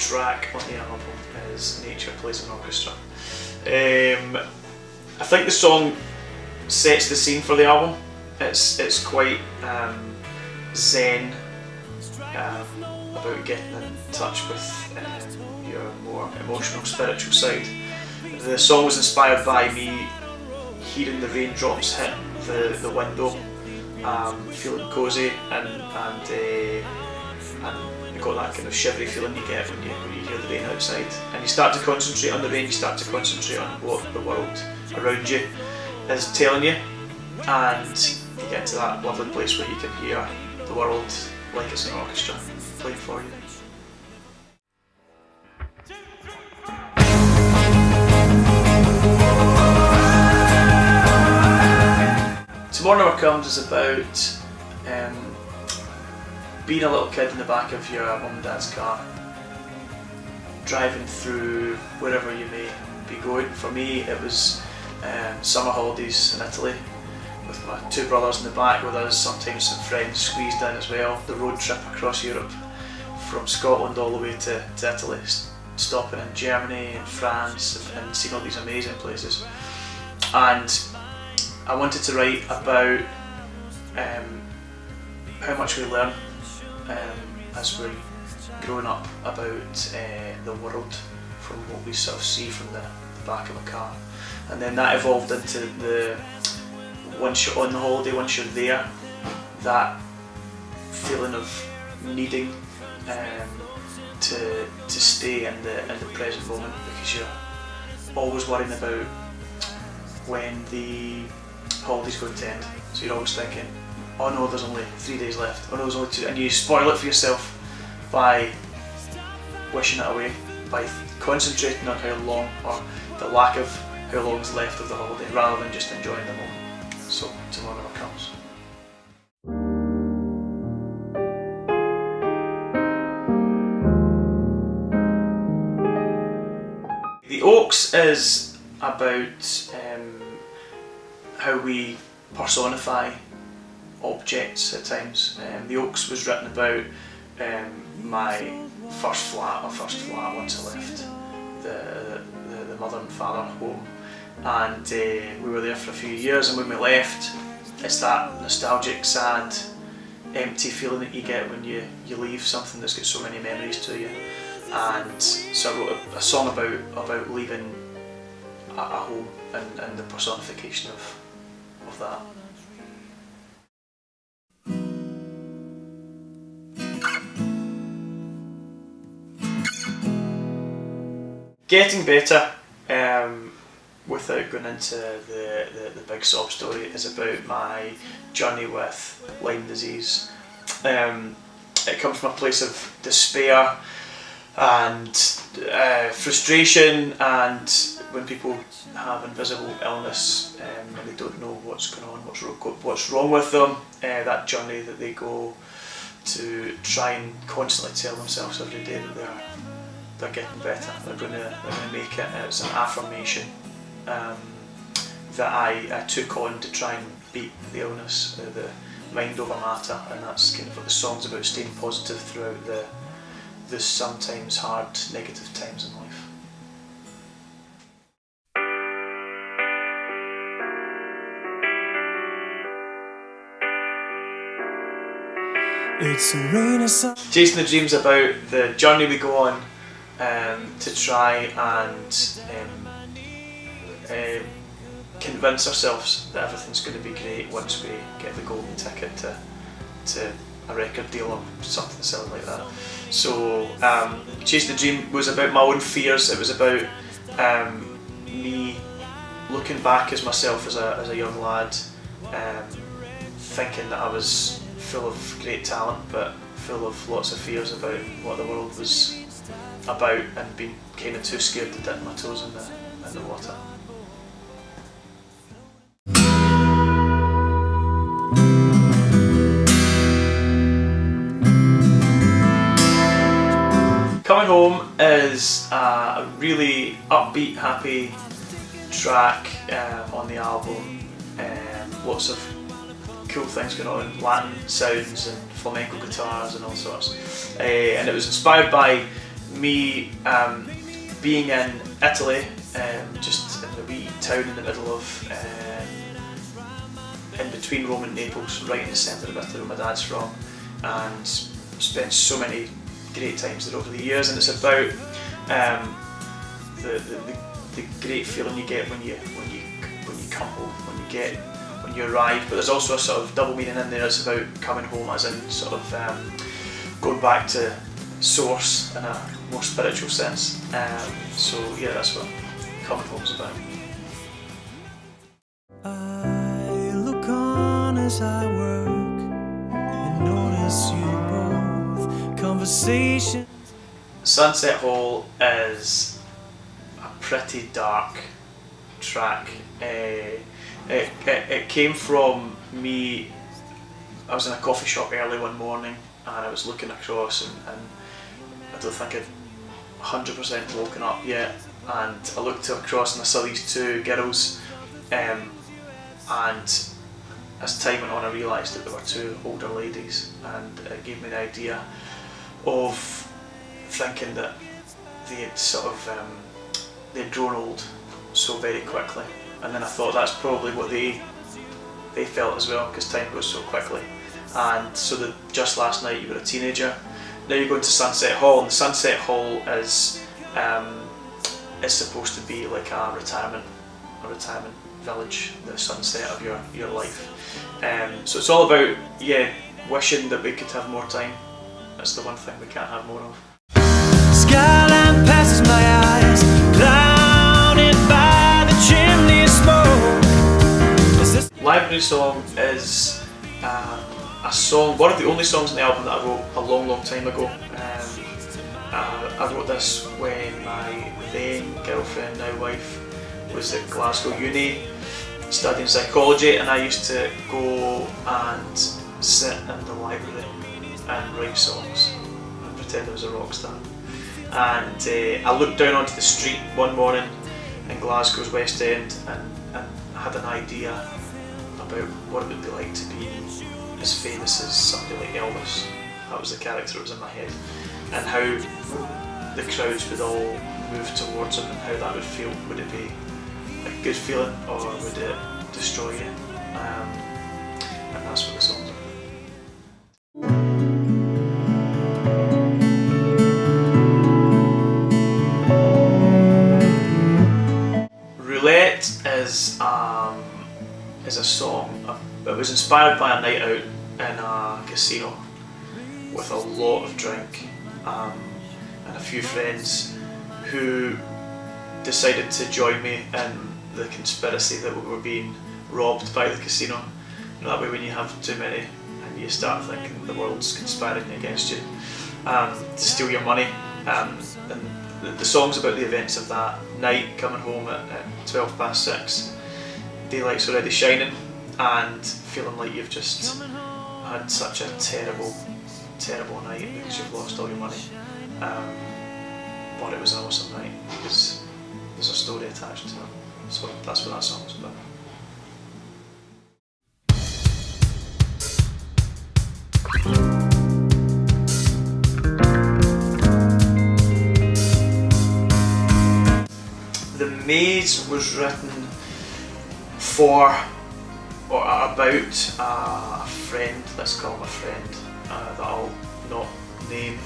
track on the album is Nature Plays an Orchestra. I think the song sets the scene for the album. It's quite zen, about getting in touch with your more emotional, spiritual side. The song was inspired by me hearing the raindrops hit the window, feeling cosy, and you got that kind of shivery feeling you get when you hear the rain outside. And you start to concentrate on the rain, you start to concentrate on what the world around you is telling you, and you get to that lovely place where you can hear the world like it's an orchestra playing for you. Tomorrow Never Comes is about being a little kid in the back of your mum and dad's car, driving through wherever you may be going. For me, it was summer holidays in Italy, with my two brothers in the back with us, sometimes some friends squeezed in as well. The road trip across Europe, from Scotland all the way to Italy, stopping in Germany and France and seeing all these amazing places. And I wanted to write about how much we learn as we're growing up about the world from what we sort of see from the back of a car. And then that evolved into once you're on the holiday, once you're there, that feeling of needing to stay in the present moment, because you're always worrying about when the holiday's going to end. So you're always thinking, oh no, there's only 3 days left, oh no, there's only 2, and you spoil it for yourself by wishing it away, by concentrating on how long, or the lack of how long is left of the holiday, rather than just enjoying the moment. So tomorrow never comes. The Oaks is about how we personify objects at times. The Oaks was written about my first flat once I left the mother and father home, and we were there for a few years, and when we left, it's that nostalgic, sad, empty feeling that you get when you leave something that's got so many memories to you. And so I wrote a song about leaving a home and the personification of that. Getting better, without going into the big sob story, is about my journey with Lyme disease. It comes from a place of despair and frustration, and when people have invisible illness and they don't know what's going on, what's wrong with them, that journey that they go to try and constantly tell themselves every day that they're getting better, they're going to make it. It's an affirmation that I took on to try and beat the illness, the mind over matter, and that's kind of what the song's about, staying positive throughout the sometimes hard, negative times in life. It's a rainy summer. Chasing the Dreams about the journey we go on to try and convince ourselves that everything's going to be great once we get the golden ticket to a record deal or something silly like that. So Chasing the Dream was about my own fears. It was about me looking back as myself as a young lad, thinking that I was full of great talent but full of lots of fears about what the world was about, and being kind of too scared to dip my toes in the water. Coming Home is a really upbeat, happy track on the album. Lots of cool things going on, Latin sounds and flamenco guitars and all sorts. And it was inspired by me being in Italy, just in the wee town in the middle of, in between Rome and Naples, right in the centre of Italy where my dad's from, and spent so many great times there over the years. And it's about the great feeling you get when you come home, when you arrive. But there's also a sort of double meaning in there. It's about coming home, as in sort of going back to source in a more spiritual sense. So yeah, that's what coming home's about. I look on as I work and notice you both. Conversation. Sunset Hall is a pretty dark track. It came from me. I was in a coffee shop early one morning and I was looking across, and I don't think I'd 100% woken up yet, and I looked across and I saw these two girls, and as time went on I realised that there were two older ladies, and it gave me the idea of thinking that they had sort of they'd grown old so very quickly, and then I thought that's probably what they felt as well, because time goes so quickly. And so just last night you were a teenager, now you're going to Sunset Hall, and the Sunset Hall is supposed to be like a retirement village, the sunset of your life. So it's all about, yeah, wishing that we could have more time. That's the one thing we can't have more of. Skyline passes my eyes, clouded by the chimney smoke. Library Song is a song, one of the only songs on the album that I wrote a long time ago. I wrote this when my then girlfriend, now wife, was at Glasgow Uni studying psychology, and I used to go and sit in the library and write songs and pretend I was a rock star. And I looked down onto the street one morning in Glasgow's West End and had an idea about what it would be like to be as famous as somebody like Elvis. That was the character that was in my head, and how the crowds would all move towards him and how that would feel. Would it be a good feeling or would it destroy you? And that's what the song's about. Roulette is a song. It was inspired by a night out in a casino with a lot of drink and a few friends who decided to join me in the conspiracy that we were being robbed by the casino. You know, that way when you have too many and you start thinking the world's conspiring against you to steal your money. And the song's about the events of that night, coming home at 6:12, daylight's already shining, and feeling like you've just had such a terrible night because you've lost all your money. But it was an awesome night because there's a story attached to it. So that's what that song's about. The Maze was written for or about a friend, let's call him a friend, that I'll not name,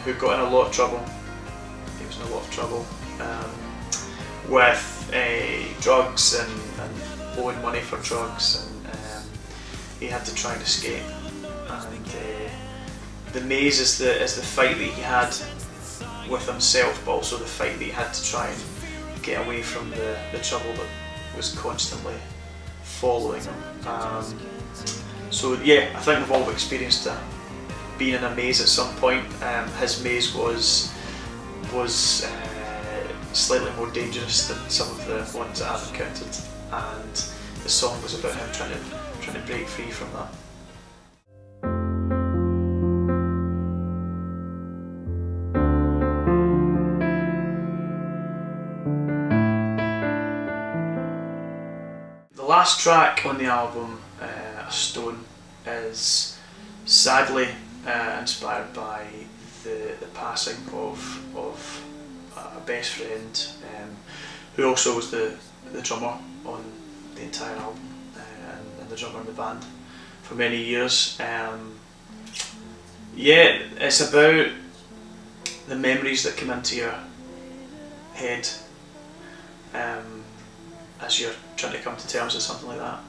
who got in a lot of trouble. He was in a lot of trouble with drugs and owing money for drugs, and he had to try and escape. And the Maze is the fight that he had with himself, but also the fight that he had to try and get away from the trouble that was constantly following him. So yeah, I think we've all experienced being in a maze at some point. His maze was slightly more dangerous than some of the ones that I've encountered, and the song was about him trying to break free from that. The last track on the album, A Stone, is sadly inspired by the passing of a best friend, who also was the drummer on the entire album, and the drummer in the band for many years. Yeah, it's about the memories that come into your head as you're trying to come to terms with something like that.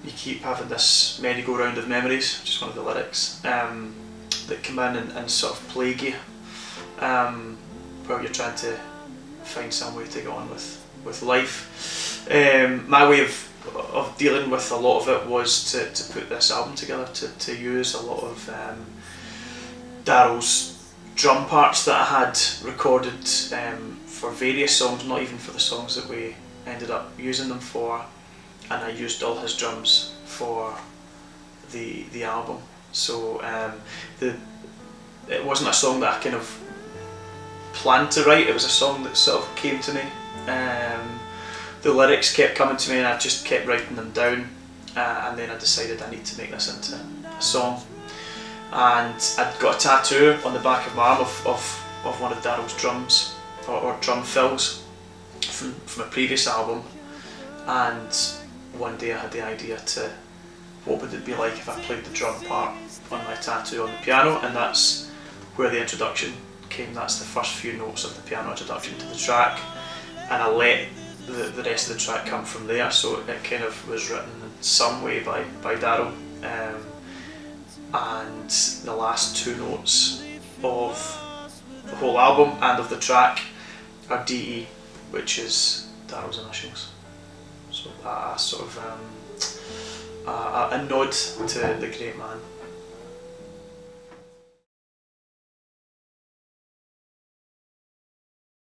You keep having this merry-go-round of memories, which is one of the lyrics, that come in and sort of plague you while you're trying to find some way to get on with life. My way of dealing with a lot of it was to put this album together, to use a lot of Daryl's drum parts that I had recorded for various songs, not even for the songs that we ended up using them for, and I used all his drums for the album. So it wasn't a song that I kind of planned to write, it was a song that sort of came to me. The lyrics kept coming to me and I just kept writing them down, and then I decided I need to make this into a song. And I'd got a tattoo on the back of my arm of one of Daryl's drums, or drum fills from a previous album, and one day I had the idea to, what would it be like if I played the drum part on my tattoo on the piano, and that's where the introduction came. That's the first few notes of the piano introduction to the track, and I let the rest of the track come from there, so it kind of was written in some way by Daryl. And the last two notes of the whole album and of the track are DE, which is Daryl's initials. So a sort of a nod to the great man.